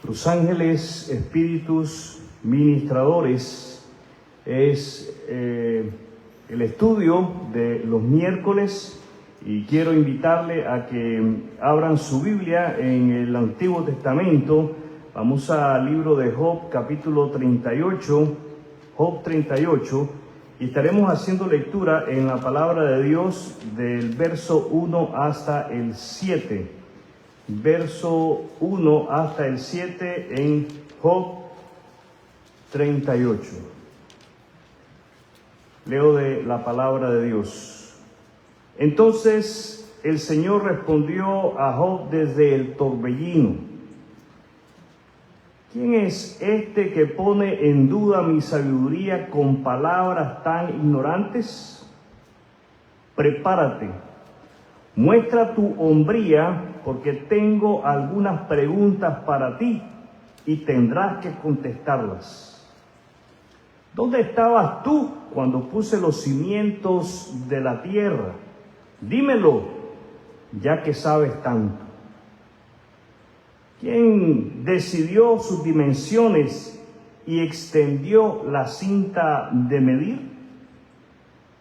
Tus ángeles, espíritus, ministradores, es el estudio de los miércoles, y quiero invitarle a que abran su Biblia en el Antiguo Testamento. Vamos al libro de Job, capítulo 38, Job 38, y estaremos haciendo lectura en la palabra de Dios del verso 1 hasta el 7. Verso 1 hasta el 7 en Job 38. Leo de la palabra de Dios. Entonces el Señor respondió a Job desde el torbellino: ¿quién es este que pone en duda mi sabiduría con palabras tan ignorantes? Prepárate, muestra tu hombría, porque tengo algunas preguntas para ti y tendrás que contestarlas. ¿Dónde estabas tú cuando puse los cimientos de la tierra? Dímelo, ya que sabes tanto. ¿Quién decidió sus dimensiones y extendió la cinta de medir?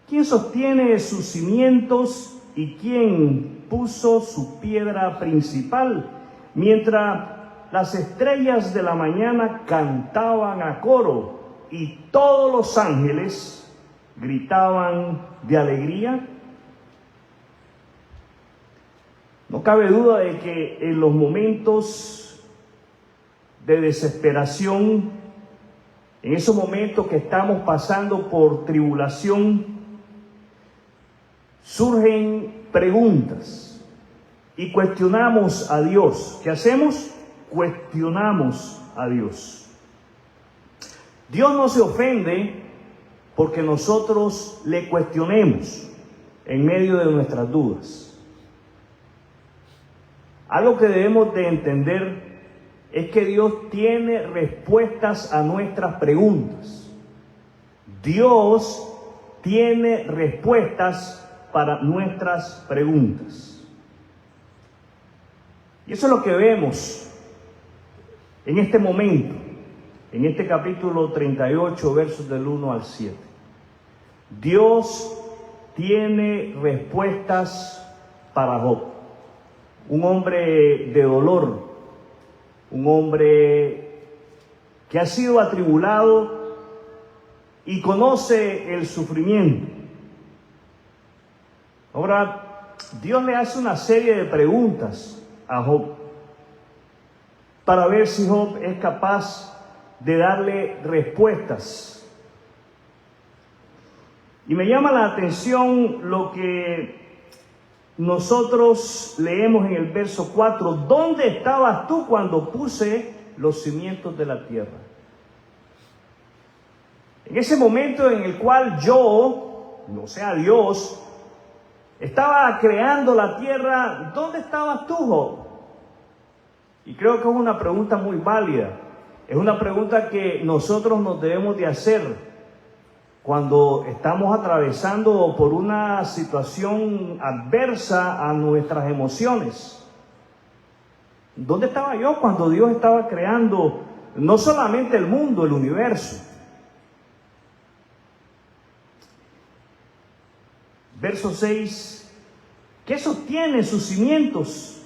¿Quién sostiene sus cimientos y quién puso su piedra principal? Mientras las estrellas de la mañana cantaban a coro y todos los ángeles gritaban de alegría. No cabe duda de que en los momentos de desesperación, en esos momentos que estamos pasando por tribulación, surgen preguntas y cuestionamos a Dios. ¿Qué hacemos? Cuestionamos a Dios. Dios no se ofende porque nosotros le cuestionemos en medio de nuestras dudas. Algo que debemos de entender es que Dios tiene respuestas a nuestras preguntas. Dios tiene respuestas para nuestras preguntas. Y eso es lo que vemos en este momento, en este capítulo 38, versos del 1 al 7. Dios tiene respuestas para Job. Un hombre de dolor, un hombre que ha sido atribulado y conoce el sufrimiento. Ahora, Dios le hace una serie de preguntas a Job para ver si Job es capaz de darle respuestas. Y me llama la atención lo que nosotros leemos en el verso 4: ¿dónde estabas tú cuando puse los cimientos de la tierra? En ese momento en el cual yo, no sea Dios, estaba creando la tierra, ¿dónde estabas tú, Job? Y creo que es una pregunta muy válida. Es una pregunta que nosotros nos debemos de hacer cuando estamos atravesando por una situación adversa a nuestras emociones. ¿Dónde estaba yo cuando Dios estaba creando no solamente el mundo, el universo? Verso 6: ¿qué sostiene sus cimientos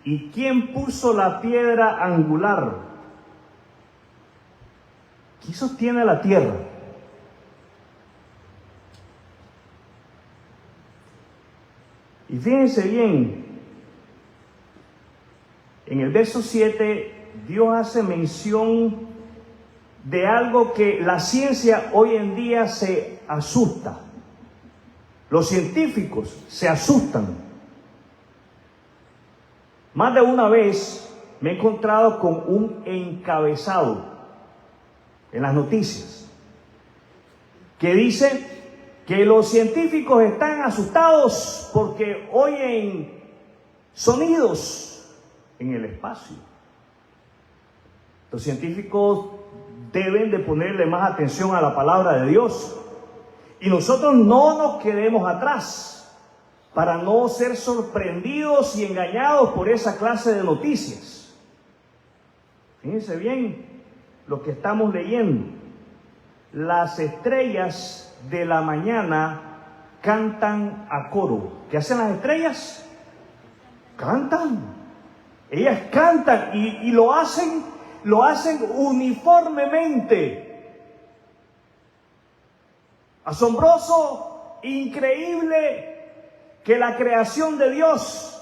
y quién puso la piedra angular? ¿Quién sostiene la tierra? Y fíjense bien, en el verso 7, Dios hace mención de algo que la ciencia hoy en día se asusta. Los científicos se asustan. Más de una vez me he encontrado con un encabezado en las noticias que dice que los científicos están asustados porque oyen sonidos en el espacio. Los científicos deben de ponerle más atención a la palabra de Dios. Y nosotros no nos quedemos atrás para no ser sorprendidos y engañados por esa clase de noticias. Fíjense bien lo que estamos leyendo. Las estrellas de la mañana cantan a coro. ¿Qué hacen las estrellas? Cantan. Ellas cantan y lo hacen uniformemente. Asombroso, increíble que la creación de Dios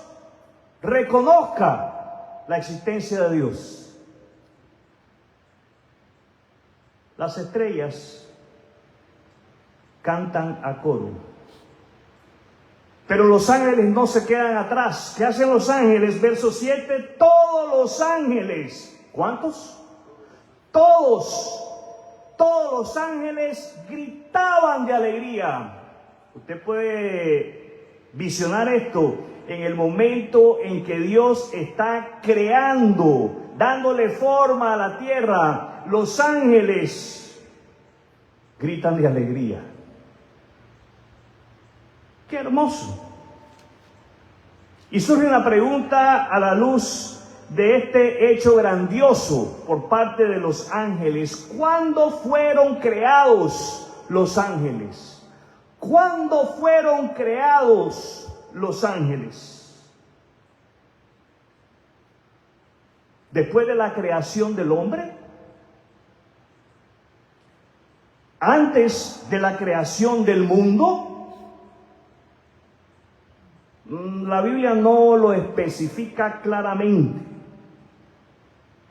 reconozca la existencia de Dios. Las estrellas cantan a coro. Pero los ángeles no se quedan atrás. ¿Qué hacen los ángeles? Verso 7, todos los ángeles. ¿Cuántos? Todos los ángeles gritaban de alegría. Usted puede visionar esto en el momento en que Dios está creando, dándole forma a la tierra. Los ángeles gritan de alegría. ¡Qué hermoso! Y surge una pregunta a la luz de este hecho grandioso por parte de los ángeles. ¿Cuándo fueron creados los ángeles? ¿Cuándo fueron creados los ángeles? ¿Después de la creación del hombre? ¿Antes de la creación del mundo? La Biblia no lo especifica claramente,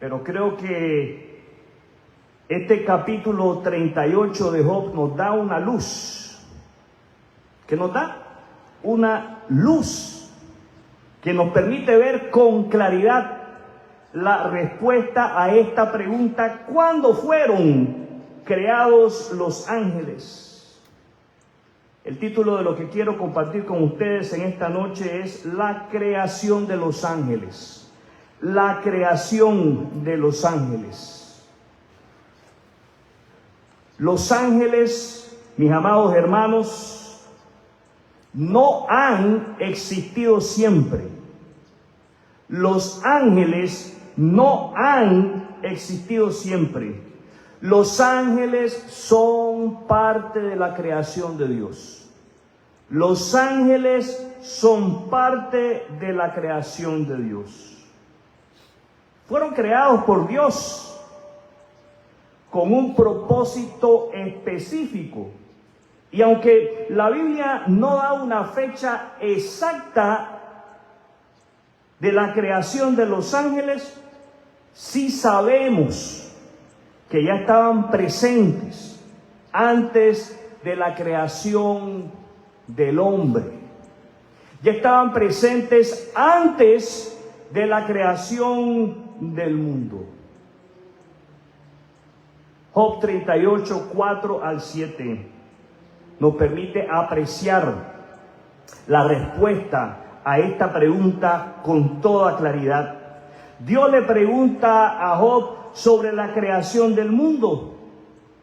pero creo que este capítulo 38 de Job nos da una luz. ¿Qué nos da? Una luz que nos permite ver con claridad la respuesta a esta pregunta: ¿cuándo fueron creados los ángeles? El título de lo que quiero compartir con ustedes en esta noche es la creación de los ángeles. La creación de los ángeles. Los ángeles, mis amados hermanos, no han existido siempre. Los ángeles no han existido siempre. Los ángeles son parte de la creación de Dios. Los ángeles son parte de la creación de Dios. Fueron creados por Dios con un propósito específico. Y aunque la Biblia no da una fecha exacta de la creación de los ángeles, sí sabemos que ya estaban presentes antes de la creación del hombre. Ya estaban presentes antes de la creación del mundo. Job 38, 4 al 7 nos permite apreciar la respuesta a esta pregunta con toda claridad. Dios le pregunta a Job sobre la creación del mundo.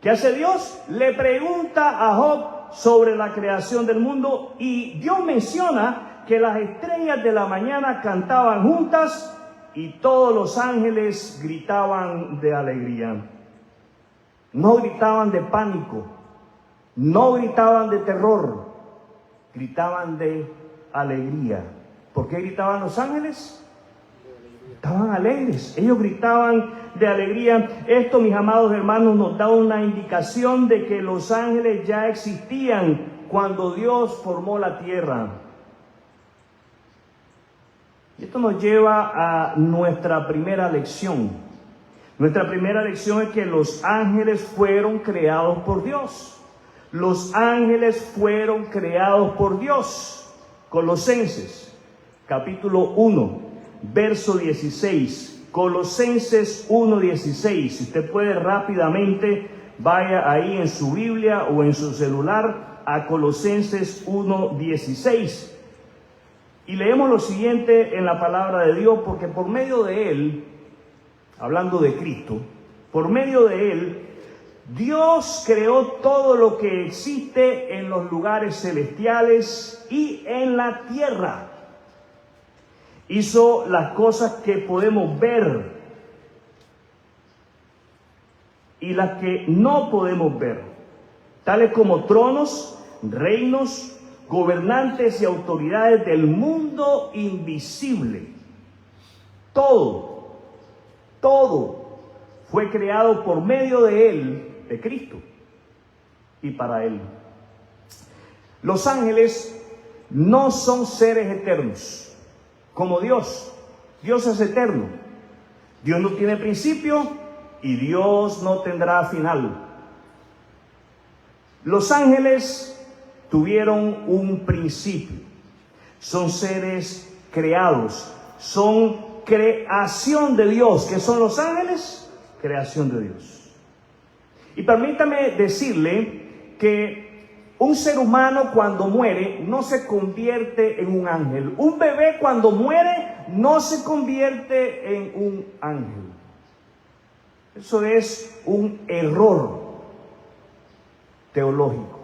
¿Qué hace Dios? Le pregunta a Job sobre la creación del mundo, y Dios menciona que las estrellas de la mañana cantaban juntas y todos los ángeles gritaban de alegría. No gritaban de pánico, no gritaban de terror, gritaban de alegría. ¿Por qué gritaban los ángeles? Estaban alegres, ellos gritaban de alegría. Esto, mis amados hermanos, nos da una indicación de que los ángeles ya existían cuando Dios formó la tierra. Y esto nos lleva a nuestra primera lección. Nuestra primera lección es que los ángeles fueron creados por Dios. Los ángeles fueron creados por Dios. Colosenses, capítulo 1. Verso 16, Colosenses 1:16. Si usted puede rápidamente, vaya ahí en su Biblia o en su celular a Colosenses 1:16. Y leemos lo siguiente en la palabra de Dios, porque por medio de Él, hablando de Cristo, por medio de Él, Dios creó todo lo que existe en los lugares celestiales y en la tierra. Hizo las cosas que podemos ver y las que no podemos ver, tales como tronos, reinos, gobernantes y autoridades del mundo invisible. Todo fue creado por medio de Él, de Cristo, y para Él. Los ángeles no son seres eternos, como Dios. Dios es eterno. Dios no tiene principio y Dios no tendrá final. Los ángeles tuvieron un principio. Son seres creados. Son creación de Dios. ¿Qué son los ángeles? Creación de Dios. Y permítame decirle que un ser humano cuando muere no se convierte en un ángel. Un bebé cuando muere no se convierte en un ángel. Eso es un error teológico.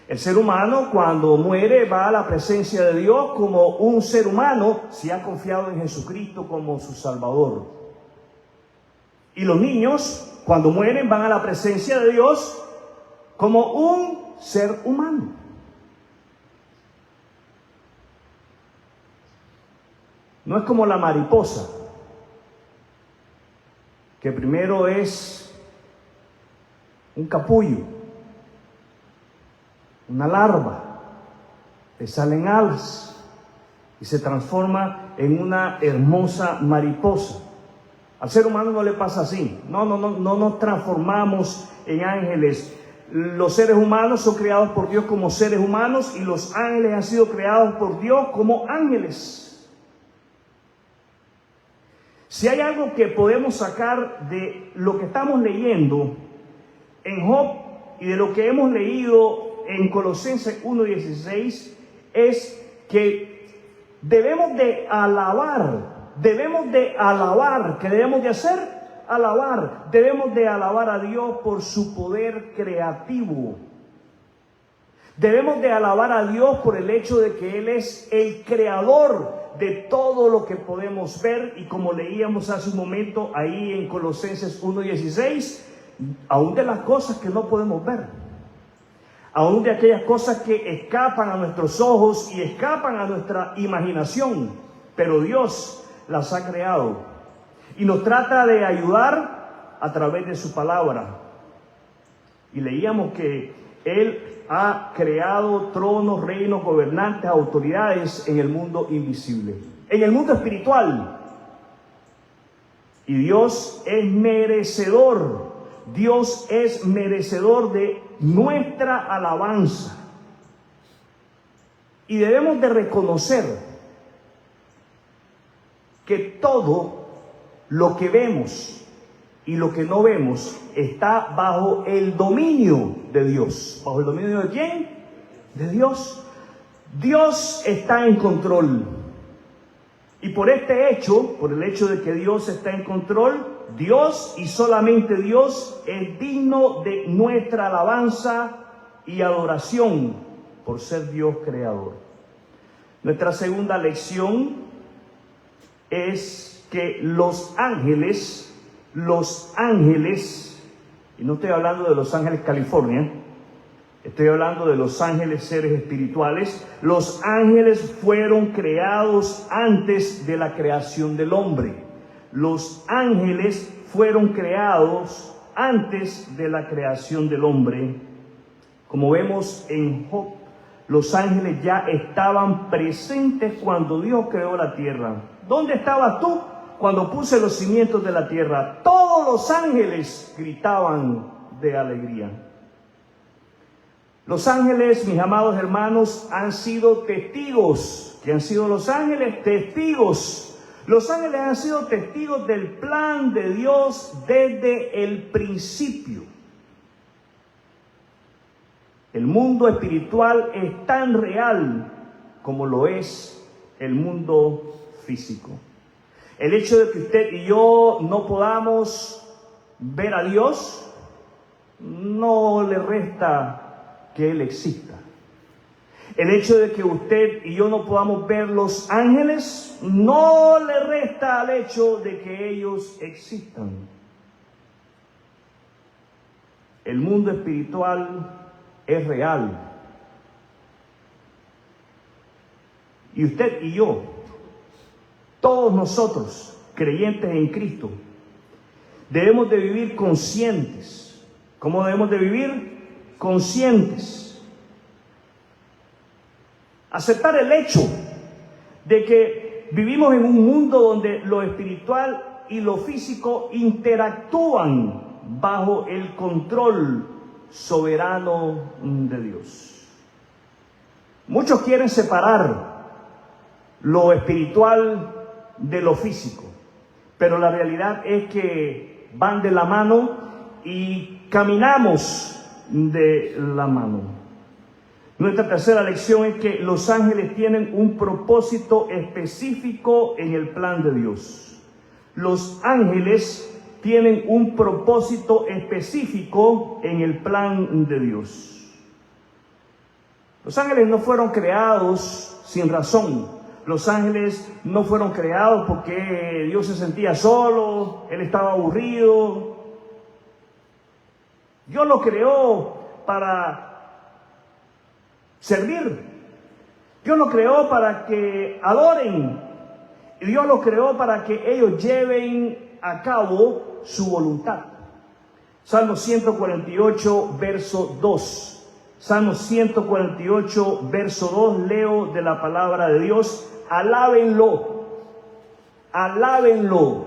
El ser humano cuando muere va a la presencia de Dios como un ser humano si ha confiado en Jesucristo como su Salvador. Y los niños cuando mueren van a la presencia de Dios como un ser humano. No es como la mariposa, que primero es un capullo, una larva, le salen alas y se transforma en una hermosa mariposa. Al ser humano no le pasa así. No nos transformamos en ángeles. Los seres humanos son creados por Dios como seres humanos y los ángeles han sido creados por Dios como ángeles. Si hay algo que podemos sacar de lo que estamos leyendo en Job y de lo que hemos leído en Colosenses 1:16 es que debemos de alabar. ¿Qué debemos de hacer? Alabar. Debemos de alabar a Dios por su poder creativo. Debemos de alabar a Dios por el hecho de que Él es el creador de todo lo que podemos ver. Y como leíamos hace un momento ahí en Colosenses 1:16, aún de las cosas que no podemos ver, aún de aquellas cosas que escapan a nuestros ojos y escapan a nuestra imaginación, pero Dios las ha creado y nos trata de ayudar a través de su palabra. Y leíamos que Él ha creado tronos, reinos, gobernantes, autoridades en el mundo invisible, en el mundo espiritual. Y Dios es merecedor de nuestra alabanza. Y debemos de reconocer que todo lo que vemos y lo que no vemos está bajo el dominio de Dios. ¿Bajo el dominio de quién? De Dios. Dios está en control. Y por este hecho, por el hecho de que Dios está en control, Dios y solamente Dios es digno de nuestra alabanza y adoración por ser Dios creador. Nuestra segunda lección es que los ángeles, y no estoy hablando de Los Ángeles, California, estoy hablando de los ángeles, seres espirituales. Los ángeles fueron creados antes de la creación del hombre. Los ángeles fueron creados antes de la creación del hombre. Como vemos en Job, los ángeles ya estaban presentes cuando Dios creó la tierra. ¿Dónde estabas tú cuando puse los cimientos de la tierra? Todos los ángeles gritaban de alegría. Los ángeles, mis amados hermanos, han sido testigos. ¿Qué han sido los ángeles? Testigos. Los ángeles han sido testigos del plan de Dios desde el principio. El mundo espiritual es tan real como lo es el mundo físico. El hecho de que usted y yo no podamos ver a Dios no le resta que Él exista. El hecho de que usted y yo no podamos ver los ángeles no le resta al hecho de que ellos existan. el mundo espiritual es real. Y usted y yo, todos nosotros, creyentes en Cristo, debemos de vivir conscientes. ¿Cómo debemos de vivir? Conscientes. Aceptar el hecho de que vivimos en un mundo donde lo espiritual y lo físico interactúan bajo el control soberano de Dios. Muchos quieren separar lo espiritual de lo físico, pero la realidad es que van de la mano y caminamos de la mano. Nuestra tercera lección es que los ángeles tienen un propósito específico en el plan de Dios. Los ángeles tienen un propósito específico en el plan de Dios. Los ángeles no fueron creados sin razón. Los ángeles no fueron creados porque Dios se sentía solo, Él estaba aburrido. Dios los creó para servir. Dios los creó para que adoren. Y Dios los creó para que ellos lleven a cabo su voluntad. Salmo 148, verso 2. Salmo 148, verso 2, leo de la palabra de Dios. Alábenlo, alábenlo.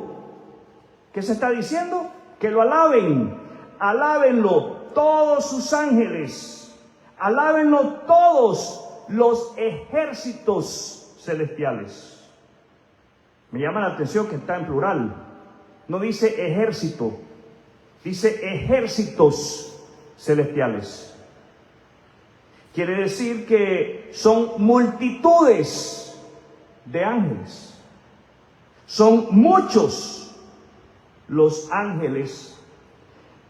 ¿Qué se está diciendo? Que lo alaben, alábenlo todos sus ángeles, alábenlo todos los ejércitos celestiales. Me llama la atención que está en plural, no dice ejército, dice ejércitos celestiales. Quiere decir que son multitudes de ángeles. Son muchos los ángeles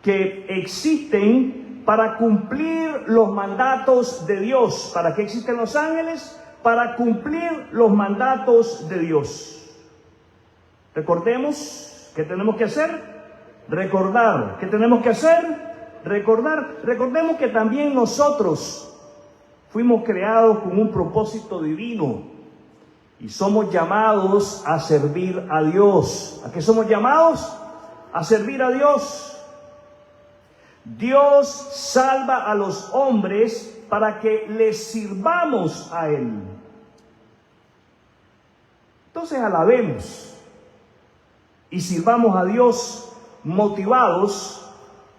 que existen para cumplir los mandatos de Dios. ¿Para qué existen los ángeles? Para cumplir los mandatos de Dios. Recordemos, ¿qué tenemos que hacer? Recordar. ¿Qué tenemos que hacer? Recordar. Recordemos que también nosotros fuimos creados con un propósito divino y somos llamados a servir a Dios. ¿A qué somos llamados? A servir a Dios. Dios salva a los hombres para que les sirvamos a Él. Entonces alabemos y sirvamos a Dios motivados.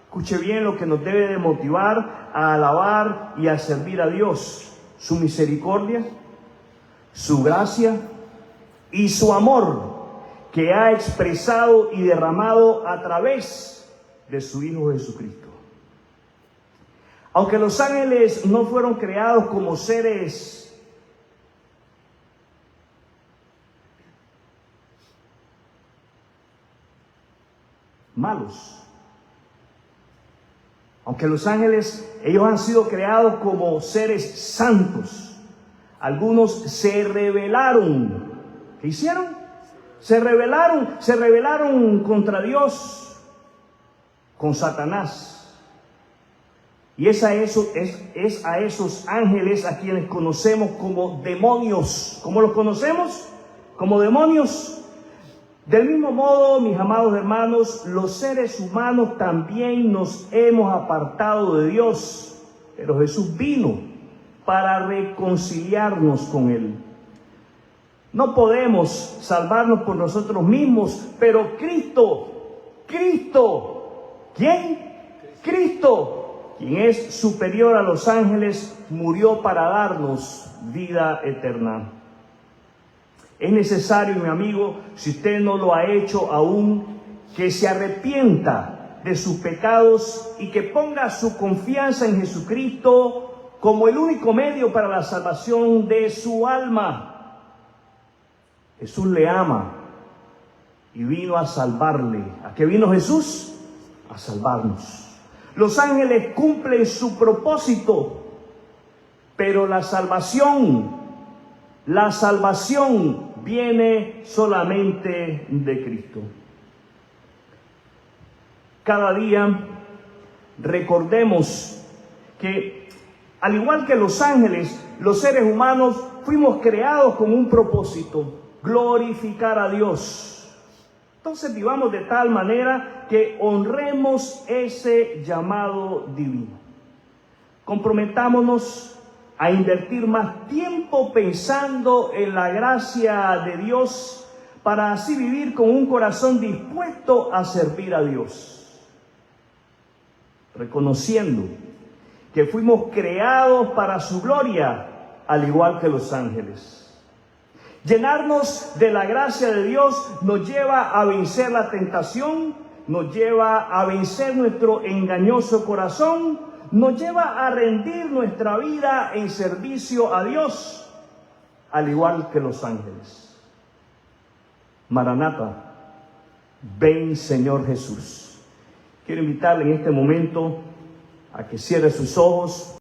Escuche bien lo que nos debe de motivar a alabar y a servir a Dios: su misericordia, su gracia y su amor que ha expresado y derramado a través de su Hijo Jesucristo. Aunque los ángeles no fueron creados como seres malos, aunque los ángeles, ellos han sido creados como seres santos, algunos se rebelaron. ¿Qué hicieron? Se rebelaron contra Dios, con Satanás. Y es a esos ángeles a quienes conocemos como demonios. ¿Cómo los conocemos? Como demonios. Del mismo modo, mis amados hermanos, los seres humanos también nos hemos apartado de Dios, pero Jesús vino para reconciliarnos con Él. No podemos salvarnos por nosotros mismos, pero Cristo, ¿quién? Cristo, quien es superior a los ángeles, murió para darnos vida eterna. Es necesario, mi amigo, si usted no lo ha hecho aún, que se arrepienta de sus pecados y que ponga su confianza en Jesucristo como el único medio para la salvación de su alma. Jesús le ama y vino a salvarle. ¿A qué vino Jesús? A salvarnos. Los ángeles cumplen su propósito, pero la salvación viene solamente de Cristo. Cada día recordemos que, al igual que los ángeles, los seres humanos fuimos creados con un propósito: glorificar a Dios. Entonces vivamos de tal manera que honremos ese llamado divino. Comprometámonos a invertir más tiempo pensando en la gracia de Dios, para así vivir con un corazón dispuesto a servir a Dios, reconociendo que fuimos creados para su gloria, al igual que los ángeles. Llenarnos de la gracia de Dios nos lleva a vencer la tentación, nos lleva a vencer nuestro engañoso corazón, nos lleva a rendir nuestra vida en servicio a Dios, al igual que los ángeles. Maranata, ven Señor Jesús. Quiero invitarle en este momento a que cierre sus ojos.